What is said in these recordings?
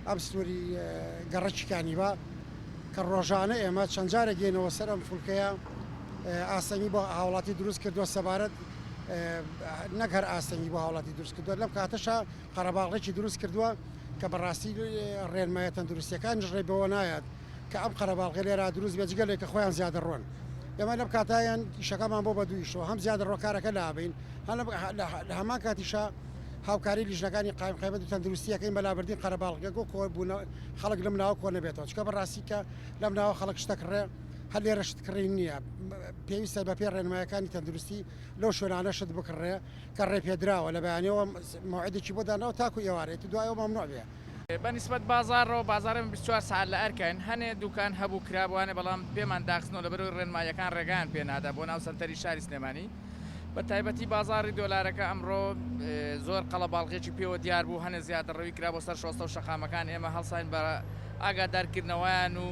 ئەم سنووری گەڕەکیەکانی بە کە ڕۆژانە ئێمە چەند جارێک گەینەوە سەر ئەم فولکەیە ئاسەنگی بۆ هاوڵاتی دروست کردووە سەبارەت نەک هەر ئاسەنگی بۆ هاوڵاتی دروست کردووە لەم کاتەشە قەرەباڵغێکی دروست کردووە کە بەڕاستی ڕێنمایە تەندروستیەکانیش ڕێ بەوە نایەت کە ئەم قەرەباڵغێ لێرە دروست بێت جگەلێک کە خۆیان زیادە ڕۆن ئێمە لەم کاتایان ئیشەکەمان بۆ بە دوویشەوە هەم زیادە ڕۆکارەکە لابین لە هەمان کاتیشە هاوکاری لیژنەکانی قایم قایمەت و تەندروستیەکەین بەلابردین قەرەباڵغێ کۆبوون خەڵک لەم ناوە کۆ نەبێتەوە چکە بەڕاستی کە لەم ناوە خەڵک شتەکڕێ هەر لێرە شتکڕی نییە پێویستە بە پێ ڕێنمایەکانی تەندروستی لەو شوێنانە شت بکڕێ کە ڕێ پێدراوە لە بەیانەوە موعدێکی بۆ دانەوە تاکو ئێوارێتی دوایەوە مەمنوع بێ بەنسبەت بازارڕەوە بازارە 24 ساعت لە ئەرکین هەنێ دوکان هەبوو کرابوانێ بەڵام پێمان داخستنەوە لەبەرەوەی ڕێنمایەکان ڕێگان پێنادا بۆ ناو سەنتەری شاری سلێمانی بە تایبەتی بازاری دۆلارەکە ئەمڕۆ زۆر قەڵەباڵغێکی پێوە دیار بوو هەنێ زیاتر ڕەوی کرا بۆ سەر شۆستە و شەقامەکان ئێمە هەڵساین بە ئاگادارکردنەوەیان و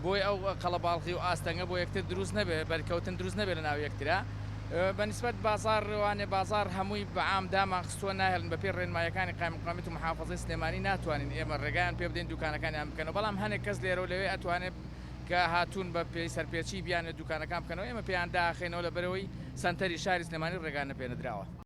بۆی ئەو قەڵەباڵغی و ئاستەنگە بۆ یەکتر دروست نەبێ بەرکەوتن دروست نەبێت لە ناو یەکترا بەنسبەت بازارڕوانێ بازار هەمووی بە عام دامان خستووە ناهێڵن بە پێ ڕێنمایەکانی قایمقامێت و محافەزەی سلێمانی ناتوانین ئێمە ڕێگەیان پێ بدەین دوکانەکانیان بکەنەوە بەڵام هەنێک کەس لێرە و لەوێ ئەتوانێت کە هاتوون بە پێی سەرپێچی بیانە دوکانەکان بکەنەوە ئێمە پێیان داخێنەوە لەبەرەوەی سەنتەری شاری سلێمانی ڕێگانە پێنەدراوە.